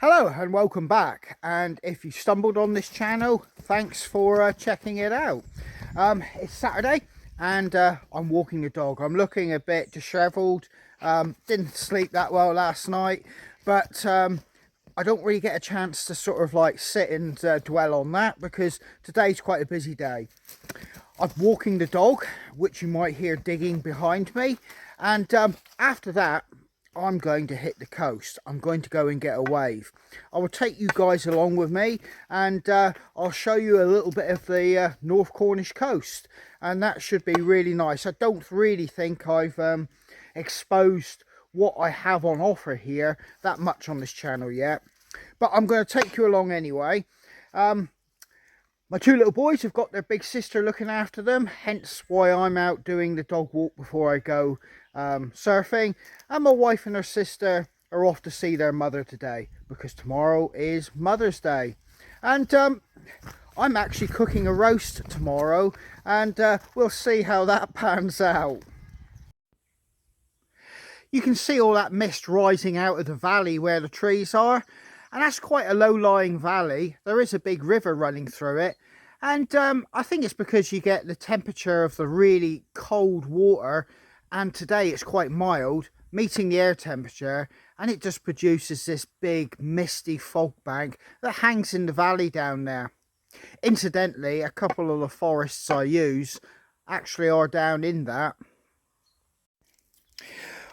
Hello and welcome back, and if you stumbled on this channel, thanks for checking it out. It's Saturday and I'm walking the dog. I'm looking a bit disheveled. Didn't sleep that well last night, but I don't really get a chance to sort of like sit and dwell on that because today's quite a busy day. I'm walking the dog, which you might hear digging behind me, and after that I'm going to hit the coast. I'm going to go and get a wave. I will take you guys along with me, and I'll show you a little bit of the North Cornish coast, and that should be really nice. I don't really think I've exposed what I have on offer here that much on this channel yet, but I'm going to take you along anyway. My two little boys have got their big sister looking after them, hence why I'm out doing the dog walk before I go surfing. And my wife and her sister are off to see their mother today because tomorrow is Mother's Day. And I'm actually cooking a roast tomorrow, and we'll see how that pans out. You can see all that mist rising out of the valley where the trees are. And that's quite a low-lying valley. There is a big river running through it. And I think it's because you get the temperature of the really cold water. And today it's quite mild, meeting the air temperature. And it just produces this big misty fog bank that hangs in the valley down there. Incidentally, a couple of the forests I use actually are down in that.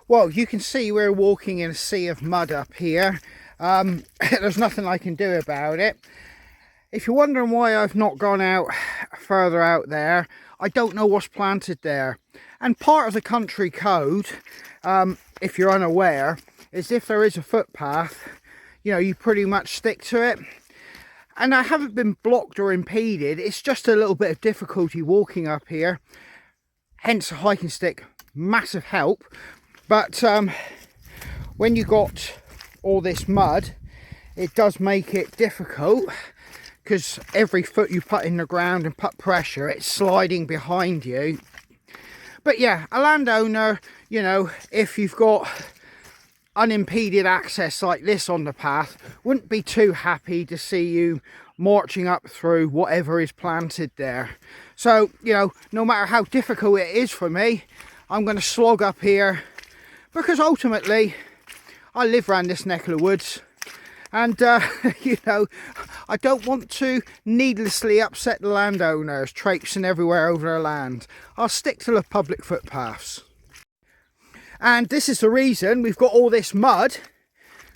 Well, you can see we're walking in a sea of mud up here. There's nothing I can do about it. If you're wondering why I've not gone out further out there, I don't know what's planted there. And part of the country code, if you're unaware, is if there is a footpath, you know, you pretty much stick to it. And I haven't been blocked or impeded. It's just a little bit of difficulty walking up here. Hence a hiking stick, massive help. But when you got all this mud, it does make it difficult because every foot you put in the ground and put pressure, it's sliding behind you. But yeah, a landowner, you know, if you've got unimpeded access like this on the path, wouldn't be too happy to see you marching up through whatever is planted there. So, you know, no matter how difficult it is for me, I'm going to slog up here because ultimately I live around this neck of the woods, and you know, I don't want to needlessly upset the landowners traipsing everywhere over their land. I'll stick to the public footpaths. And this is the reason we've got all this mud.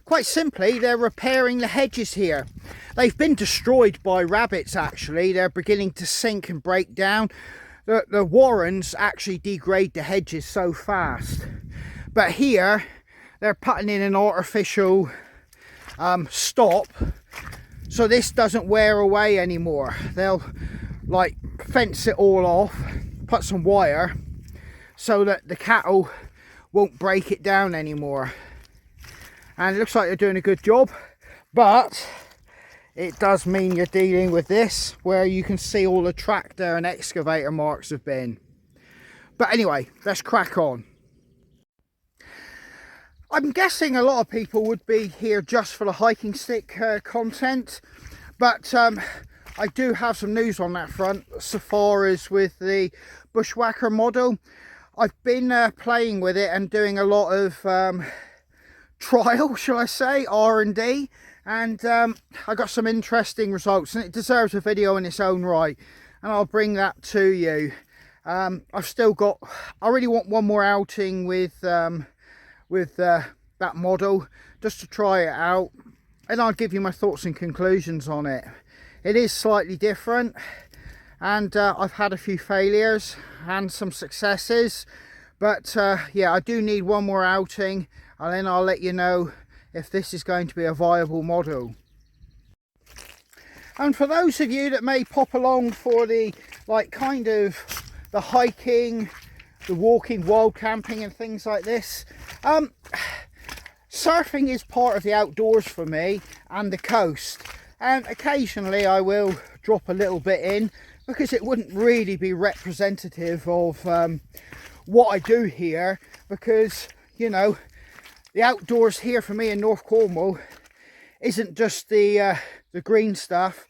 Quite simply, they're repairing the hedges here. They've been destroyed by rabbits actually. They're beginning to sink and break down. The warrens actually degrade the hedges so fast. But here, they're putting in an artificial stop so this doesn't wear away anymore. They'll like fence it all off, put some wire so that the cattle won't break it down anymore. And it looks like they're doing a good job, but it does mean you're dealing with this where you can see all the tractor and excavator marks have been. But anyway, let's crack on. I'm guessing a lot of people would be here just for the hiking stick content, but I do have some news on that front so far as with the Bushwhacker model. I've been playing with it and doing a lot of trial, shall I say, R&D, and I got some interesting results, and it deserves a video in its own right, and I'll bring that to you. I've still got, I really want one more outing with that model just to try it out, and I'll give you my thoughts and conclusions on it. It is slightly different, and I've had a few failures and some successes, but yeah, I do need one more outing, and then I'll let you know if this is going to be a viable model. And for those of you that may pop along for the like kind of the hiking, the walking, wild camping and things like this, surfing is part of the outdoors for me and the coast, and occasionally I will drop a little bit in because it wouldn't really be representative of what I do here, because you know, the outdoors here for me in North Cornwall isn't just the green stuff.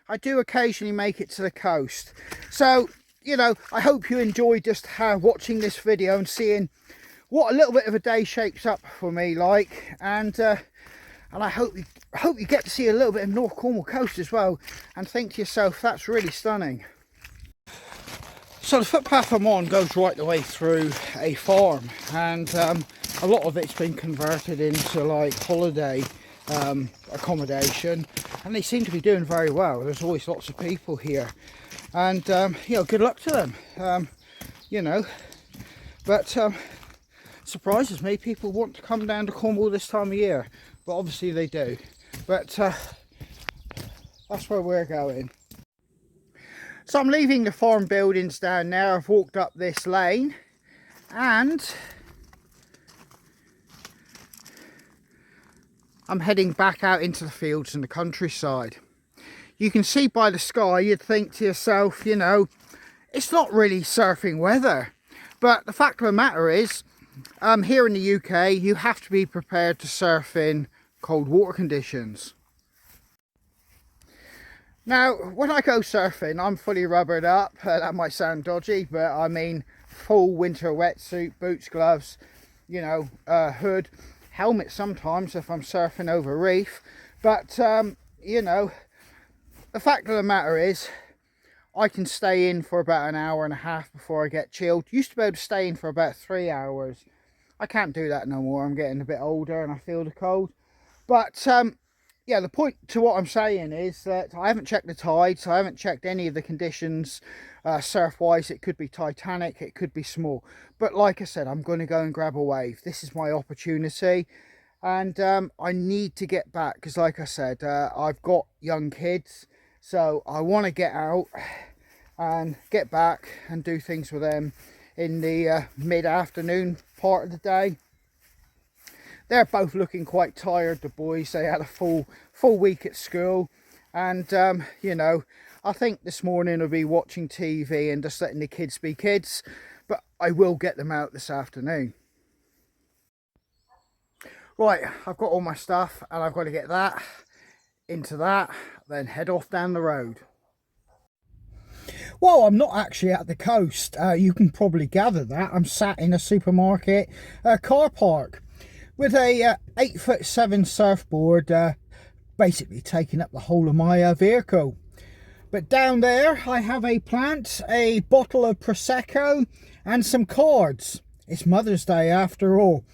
I do occasionally make it to the coast. So, you know, I hope you enjoyed just watching this video and seeing what a little bit of a day shapes up for me like, and I hope you get to see a little bit of North Cornwall coast as well and think to yourself, that's really stunning. So the footpath I'm on goes right the way through a farm, and a lot of it's been converted into like holiday accommodation, and they seem to be doing very well. There's always lots of people here, and you know, good luck to them. You know, but surprises me people want to come down to Cornwall this time of year, but obviously they do. But that's where we're going. So I'm leaving the farm buildings down there. I've walked up this lane and I'm heading back out into the fields and the countryside. You can see by the sky, you'd think to yourself, you know, it's not really surfing weather. But the fact of the matter is, here in the UK, you have to be prepared to surf in cold water conditions. Now, when I go surfing, I'm fully rubbered up. That might sound dodgy, but I mean full winter wetsuit, boots, gloves, you know, hood, helmet sometimes if I'm surfing over reef. But, you know, the fact of the matter is, I can stay in for about an hour and a half before I get chilled. Used to be able to stay in for about 3 hours. I can't do that no more. I'm getting a bit older and I feel the cold. But yeah, the point to what I'm saying is that I haven't checked the tides. I haven't checked any of the conditions surf-wise. It could be Titanic, it could be small. But like I said, I'm going to go and grab a wave. This is my opportunity. And I need to get back because, like I said, I've got young kids. So I want to get out and get back and do things with them in the mid-afternoon part of the day. They're both looking quite tired, the boys. They had a full week at school, and you know, I think this morning I'll be watching TV and just letting the kids be kids, but I will get them out this afternoon. Right, I've got all my stuff and I've got to get that into that, then head off down the road. Well, I'm not actually at the coast. You can probably gather that. I'm sat in a supermarket car park with a 8'7" surfboard basically taking up the whole of my vehicle. But down there I have a plant, a bottle of Prosecco and some cards. It's Mother's Day after all,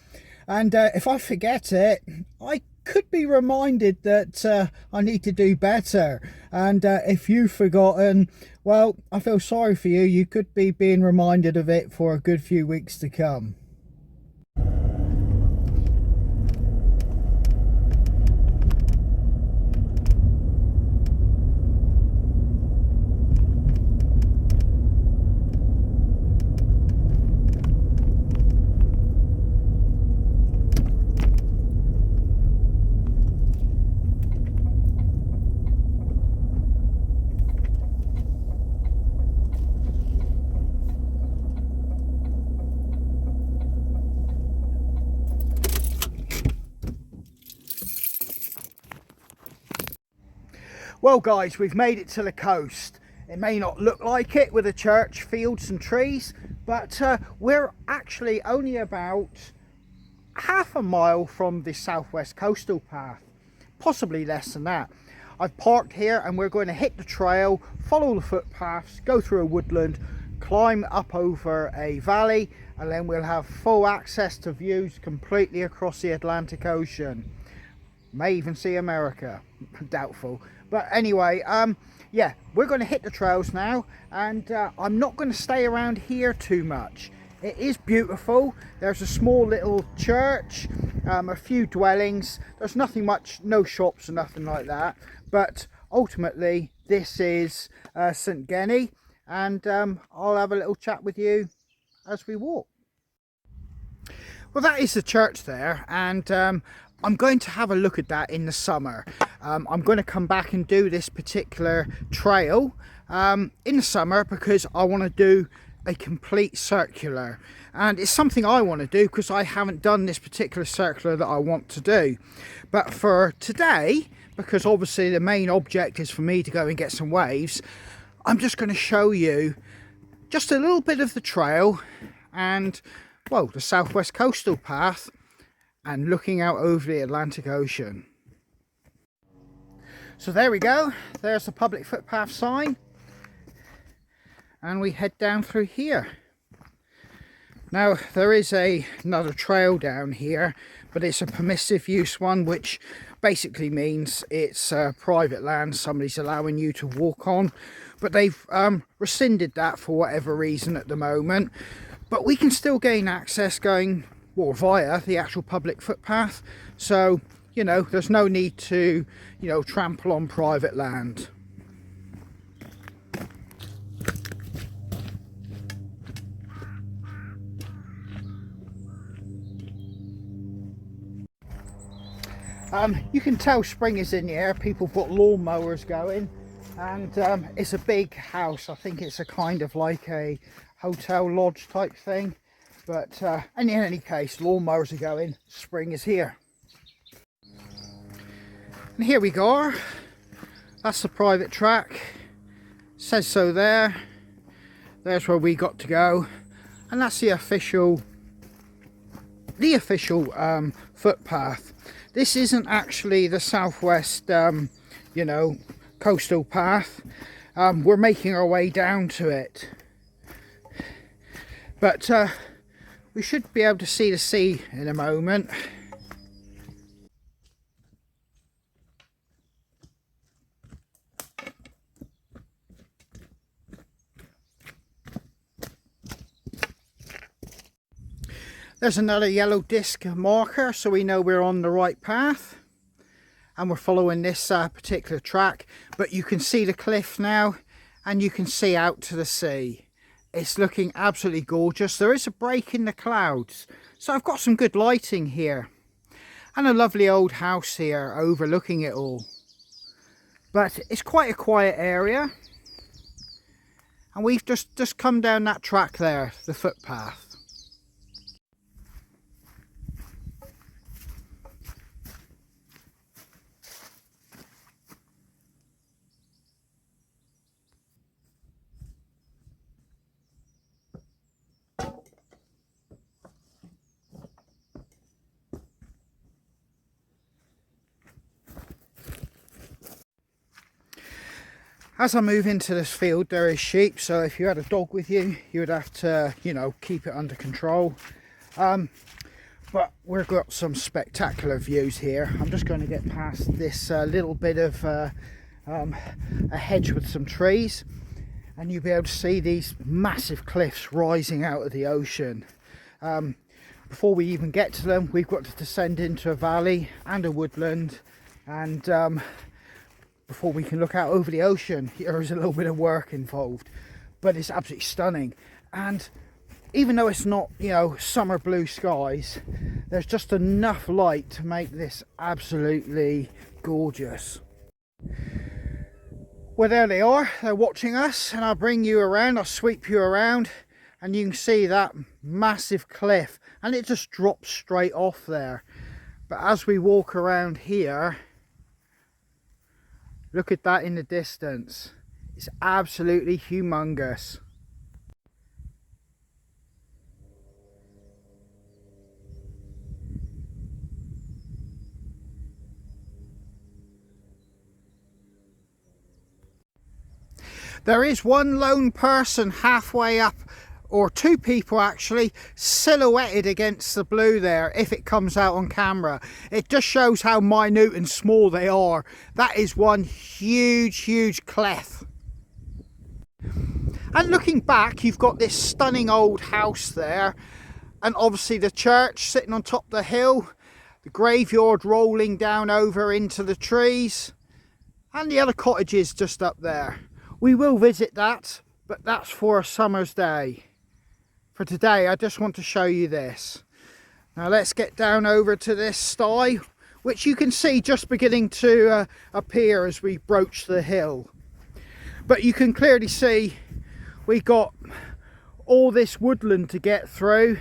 and if I forget it, I could be reminded that I need to do better. And if you've forgotten, well, I feel sorry for you. You could be being reminded of it for a good few weeks to come. Well guys, we've made it to the coast. It may not look like it with a church, fields and trees, but we're actually only about half a mile from the southwest coastal path, possibly less than that. I've parked here and we're going to hit the trail, follow the footpaths, go through a woodland, climb up over a valley, and then we'll have full access to views completely across the Atlantic Ocean. May even see America. Doubtful. But anyway, yeah, we're going to hit the trails now, and I'm not going to stay around here too much. It is beautiful. There's a small little church, a few dwellings. There's nothing much, no shops or nothing like that. But ultimately, this is St. Genny, and I'll have a little chat with you as we walk. Well, that is the church there, and I'm going to have a look at that in the summer. I'm going to come back and do this particular trail in the summer because I want to do a complete circular, and it's something I want to do because I haven't done this particular circular that I want to do. But for today, because obviously the main object is for me to go and get some waves, I'm just going to show you just a little bit of the trail and, well, the southwest coastal path and looking out over the Atlantic Ocean. So there we go, there's the public footpath sign, and we head down through here. Now there is another trail down here, but it's a permissive use one, which basically means it's private land somebody's allowing you to walk on, but they've rescinded that for whatever reason at the moment. But we can still gain access going, well, via the actual public footpath, so you know, there's no need to, you know, trample on private land. You can tell spring is in the air. People put lawn mowers going, and it's a big house. I think it's a kind of like a hotel lodge type thing, but and in any case, lawn mowers are going. Spring is here. And here we go, that's the private track, says so there, there's where we got to go, and that's the official footpath. This isn't actually the southwest, you know, coastal path. We're making our way down to it, but we should be able to see the sea in a moment. There's another yellow disc marker, so we know we're on the right path and we're following this particular track. But you can see the cliff now, and you can see out to the sea. It's looking absolutely gorgeous. There is a break in the clouds, so I've got some good lighting here, and a lovely old house here overlooking it all. But it's quite a quiet area, and we've just come down that track there, the footpath. As I move into this field, there is sheep, so if you had a dog with you, you would have to, you know, keep it under control. But we've got some spectacular views here. I'm just going to get past this little bit of a hedge with some trees, and you'll be able to see these massive cliffs rising out of the ocean. Before we even get to them, we've got to descend into a valley and a woodland, and before we can look out over the ocean, there is a little bit of work involved, but it's absolutely stunning. And even though it's not, you know, summer blue skies, there's just enough light to make this absolutely gorgeous. Well, there they are, they're watching us, and I'll bring you around, I'll sweep you around, and you can see that massive cliff, and it just drops straight off there. But as we walk around here, look at that in the distance. It's absolutely humongous. There is one lone person halfway up, or two people actually, silhouetted against the blue there, if it comes out on camera. It just shows how minute and small they are. That is one huge cleft. And looking back, you've got this stunning old house there, and obviously the church sitting on top of the hill, the graveyard rolling down over into the trees, and the other cottages just up there. We will visit that, but that's for a summer's day. For today, I just want to show you this. Now let's get down over to this sty, which you can see just beginning to appear as we broach the hill. But you can clearly see we got all this woodland to get through,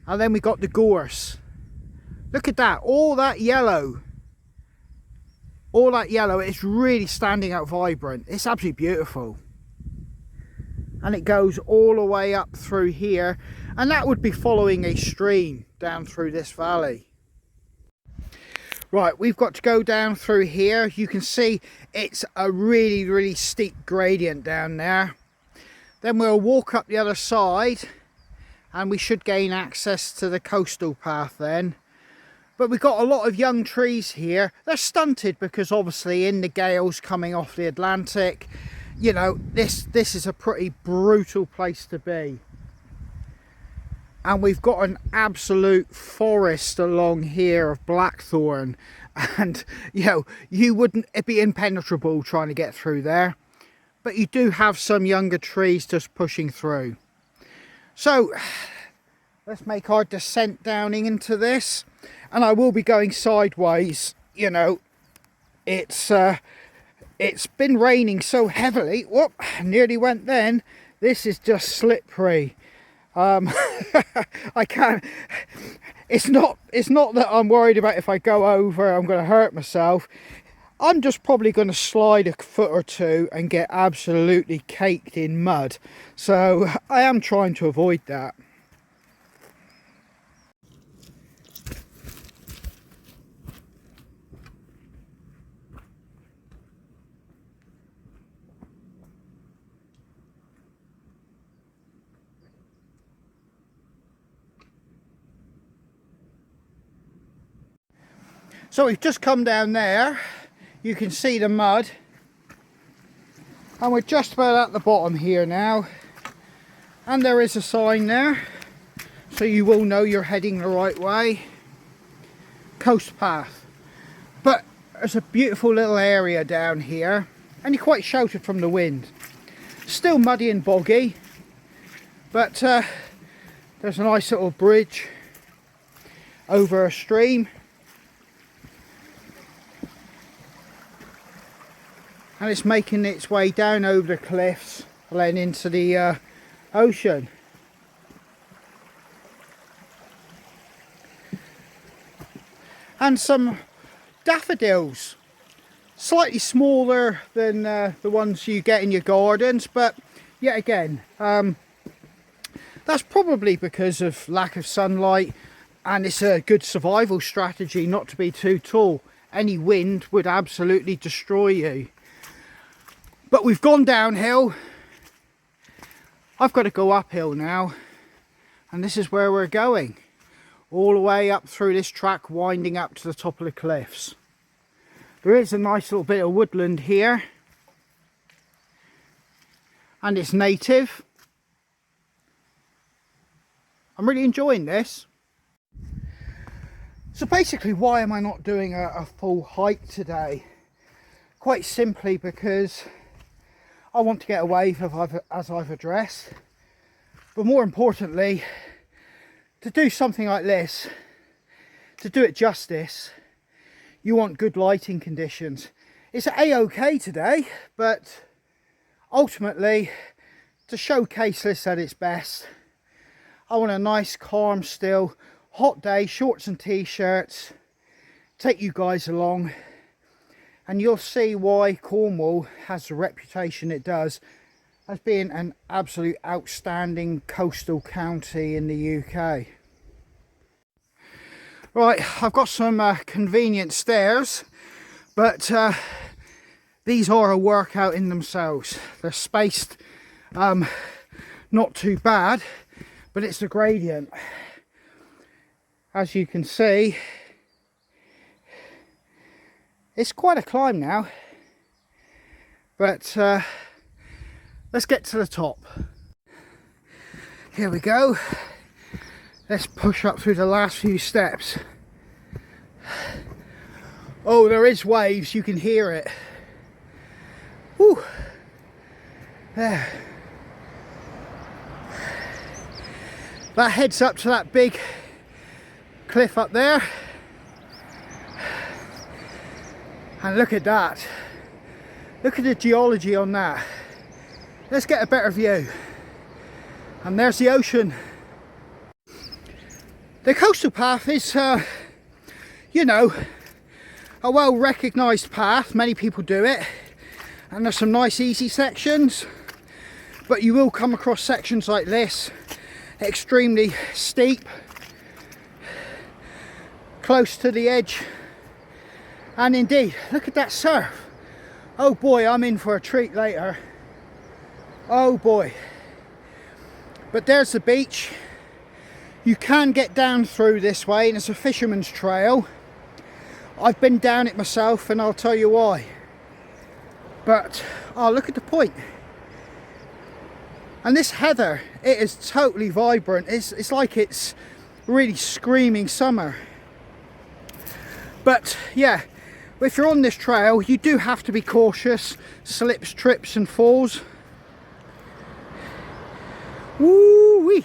and then we got the gorse. Look at that, all that yellow. All that yellow, it's really standing out vibrant. It's absolutely beautiful. And it goes all the way up through here, and that would be following a stream down through this valley. Right, we've got to go down through here. You can see it's a really steep gradient down there. Then we'll walk up the other side and we should gain access to the coastal path then. But we've got a lot of young trees here. They're stunted because obviously in the gales coming off the Atlantic, you know, this is a pretty brutal place to be. And we've got an absolute forest along here of blackthorn, and you know, it'd be impenetrable trying to get through there. But you do have some younger trees just pushing through. So let's make our descent down into this. And I will be going sideways. You know, it's been raining so heavily. Whoop, nearly went then. This is just slippery. I can't. It's not that I'm worried about if I go over I'm going to hurt myself. I'm just probably going to slide a foot or two and get absolutely caked in mud. So I am trying to avoid that. So we've just come down there, you can see the mud, and we're just about at the bottom here now, and there is a sign there, so you will know you're heading the right way. Coast path. But there's a beautiful little area down here, and you're quite sheltered from the wind. Still muddy and boggy, but there's a nice little bridge over a stream. And it's making its way down over the cliffs and then into the ocean. And some daffodils, slightly smaller than the ones you get in your gardens, but yet again, that's probably because of lack of sunlight, and it's a good survival strategy not to be too tall. Any wind would absolutely destroy you. But we've gone downhill. I've got to go uphill now, and this is where we're going, all the way up through this track, winding up to the top of the cliffs. There is a nice little bit of woodland here, and it's native. I'm really enjoying this. So basically, why am I not doing a full hike today? Quite simply because I want to get a wave as I've addressed, but more importantly, to do something like this, to do it justice, you want good lighting conditions. It's a-okay today, but ultimately, to showcase this at its best, I want a nice, calm, still, hot day, shorts and t-shirts, take you guys along. And you'll see why Cornwall has the reputation it does as being an absolute outstanding coastal county in the UK. Right, I've got some convenient stairs, but these are a workout in themselves. They're spaced not too bad, but it's the gradient. As you can see, it's quite a climb now, but let's get to the top. Here we go. Let's push up through the last few steps. Oh, there is waves, you can hear it. Whew. There. That heads up to that big cliff up there. And look at that. Look at the geology on that. Let's get a better view. And there's the ocean. The coastal path is, you know, a well recognised path. Many people do it, and there's some nice easy sections, but you will come across sections like this, extremely steep, close to the edge. And indeed, look at that surf. Oh boy, I'm in for a treat later. Oh boy. But there's the beach. You can get down through this way, and it's a fisherman's trail. I've been down it myself, and I'll tell you why. But, oh, look at the point. And this heather, it is totally vibrant. It's like it's really screaming summer. But, yeah, if you're on this trail, you do have to be cautious. Slips, trips and falls. Woo-wee.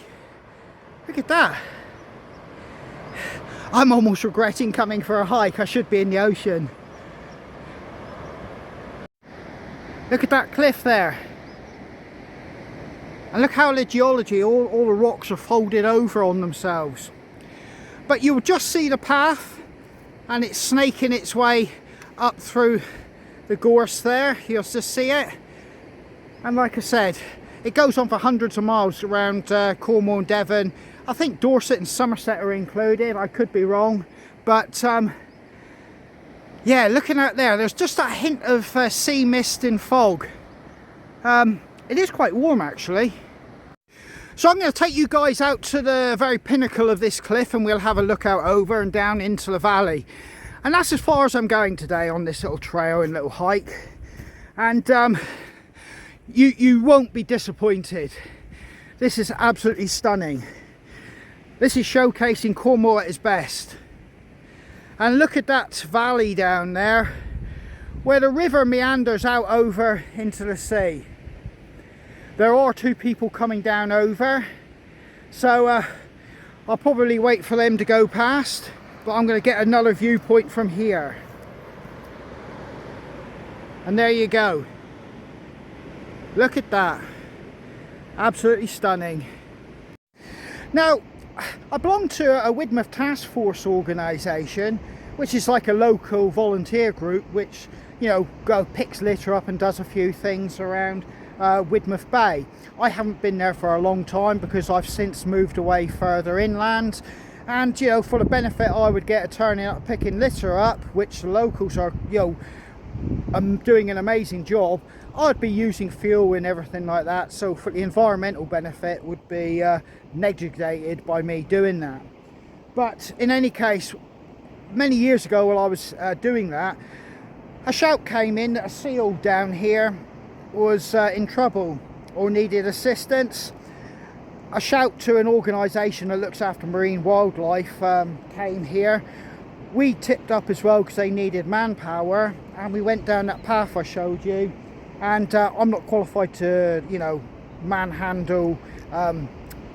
Look at that. I'm almost regretting coming for a hike. I should be in the ocean. Look at that cliff there. And look how the geology, all the rocks are folded over on themselves. But you'll just see the path, and it's snaking its way up through the gorse there. You'll just see it. And like I said, it goes on for hundreds of miles around Cornwall and Devon. I think Dorset and Somerset are included. I could be wrong. But yeah, looking out there, there's just that hint of sea mist and fog. It is quite warm actually. So I'm going to take you guys out to the very pinnacle of this cliff, and we'll have a look out over and down into the valley. And that's as far as I'm going today on this little trail and little hike. And you won't be disappointed. This is absolutely stunning. This is showcasing Cornwall at its best. And look at that valley down there, where the river meanders out over into the sea. There are two people coming down over, so I'll probably wait for them to go past, but I'm going to get another viewpoint from here. And there you go. Look at that. Absolutely stunning. Now, I belong to a Widmouth Task Force organisation, which is like a local volunteer group which, you know, picks litter up and does a few things around Widmouth Bay. I haven't been there for a long time because I've since moved away further inland, and you know, for the benefit I would get of turning up picking litter up, which the locals are, you know, doing an amazing job, I'd be using fuel and everything like that, so for the environmental benefit would be negated by me doing that. But in any case, many years ago while I was doing that, a shout came in that a seal down here was in trouble or needed assistance. A shout to an organisation that looks after marine wildlife came here. We tipped up as well because they needed manpower, and we went down that path I showed you. And I'm not qualified to, you know, manhandle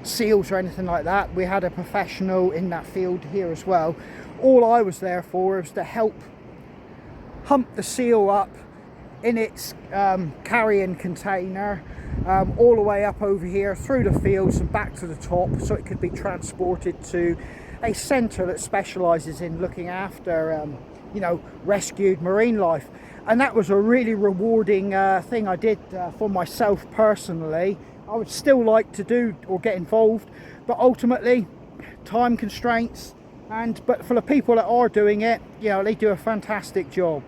seals or anything like that. We had a professional in that field here as well. All I was there for was to help hump the seal up in its carrying container, all the way up over here through the fields and back to the top, so it could be transported to a centre that specialises in looking after you know, rescued marine life. And that was a really rewarding thing I did for myself personally. I would still like to do or get involved, but ultimately time constraints, but for the people that are doing it, you know, they do a fantastic job.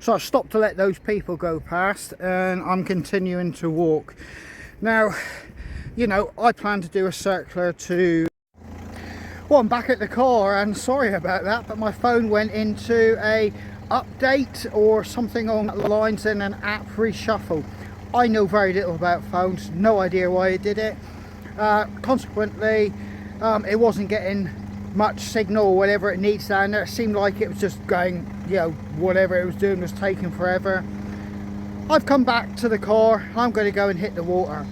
So I stopped to let those people go past, and I'm continuing to walk. Now, you know, I plan to do a circular to... Well, I'm back at the car, and sorry about that, but my phone went into a update or something along the lines, and an app reshuffle. I know very little about phones, no idea why it did it. Consequently, it wasn't getting much signal or whatever it needs down there. It seemed like it was just going, you know, whatever it was doing was taking forever. I've come back to the car. I'm going to go and hit the water,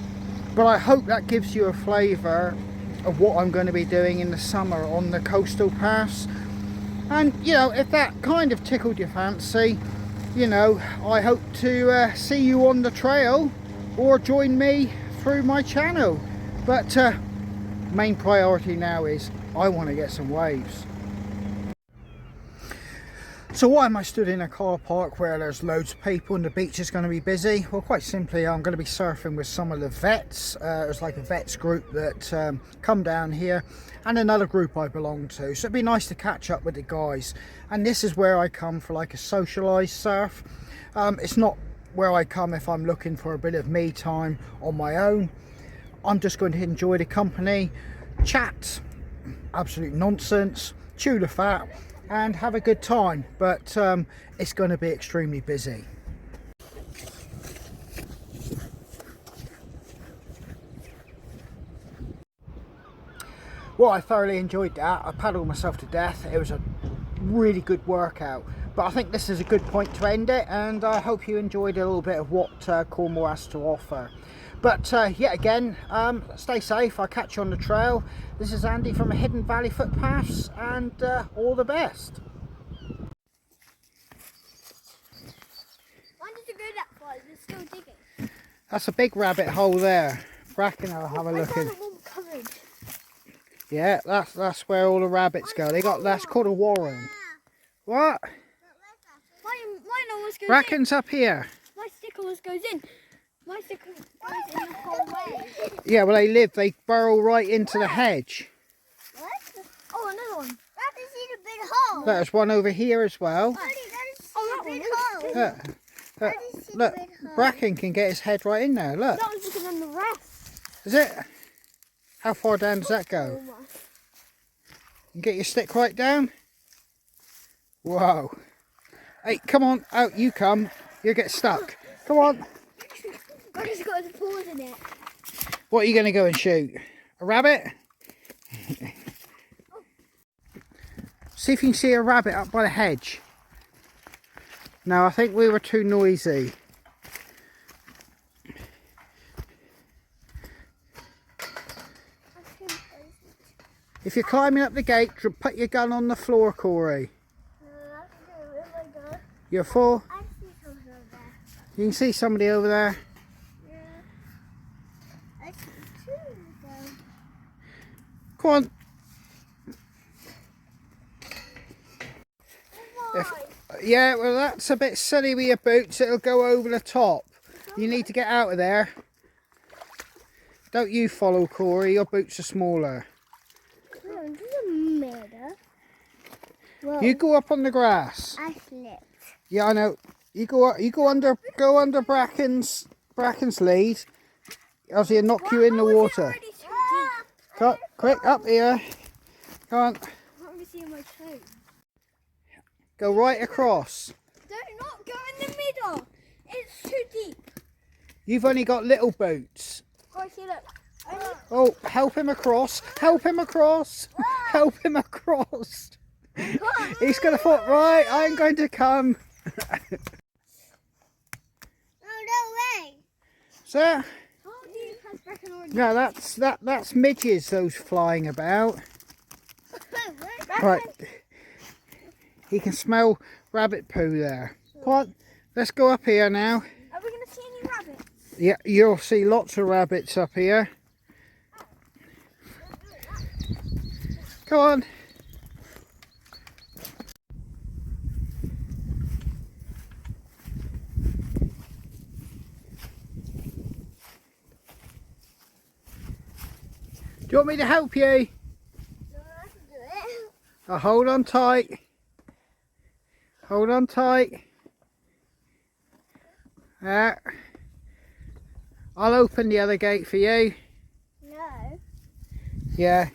but I hope that gives you a flavour of what I'm going to be doing in the summer on the coastal paths. And you know, if that kind of tickled your fancy, you know, I hope to see you on the trail, or join me through my channel. But main priority now is I want to get some waves. So why am I stood in a car park where there's loads of people and the beach is going to be busy? Well, quite simply, I'm going to be surfing with some of the vets. There's like a vets group that come down here, and another group I belong to. So it'd be nice to catch up with the guys. And this is where I come for like a socialised surf. It's not where I come if I'm looking for a bit of me time on my own. I'm just going to enjoy the company, chat, absolute nonsense, chew the fat, and have a good time. But it's going to be extremely busy. Well, I thoroughly enjoyed that. I paddled myself to death. It was a really good workout, but I think this is a good point to end it, and I hope you enjoyed a little bit of what Cornwall has to offer. But yet again, stay safe. I'll catch you on the trail. This is Andy from Hidden Valley Footpaths, and all the best. Why did you go that far? It's still digging. That's a big rabbit hole there. Bracken, I'll have a look in. Yeah, that's where all the rabbits go. That's called a warren. What? Mine almost goes Bracken's up here. My stick almost goes in. My stick goes in the whole way. Yeah, well they burrow right into the hedge. What? Oh, another one. That is in a big hole. There's one over here as well. That big hole. Look, Bracken can get his head right in there, look. That was bigger than the rest. Is it? How far down does that go? You get your stick right down? Whoa. Hey, come on, out you come. You'll get stuck. Come on. I just got the paws in it. What are you going to go and shoot? A rabbit? See if you can see a rabbit up by the hedge. No, I think we were too noisy. If you're climbing up the gate, put your gun on the floor, Corey. You're full? I see something over there. You can see somebody over there. Yeah. I see two of them. Come on. Yeah, well that's a bit silly with your boots. It'll go over the top. You need to get out of there. Don't you follow, Corey. Your boots are smaller. You go up on the grass. I slipped. Yeah, I know. You go under Bracken's lead. Else he'll knock you in the water. Come, quick, up here. Come on. Let me see my toes. Go right across. Do not go in the middle. It's too deep. You've only got little boots. Oh, see, look. Oh, help him across. Help him across. Help him across. He's going to fall. Right, I'm going to come. No way. So, How deep has Bracken already? no, that's midges, those flying about. Right. He can smell rabbit poo there. Come on, let's go up here now. Are we going to see any rabbits? Yeah, you'll see lots of rabbits up here. Come on. Do you want me to help you? No, I can do it. Oh, hold on tight. Hold on tight. There. I'll open the other gate for you. No. Yeah,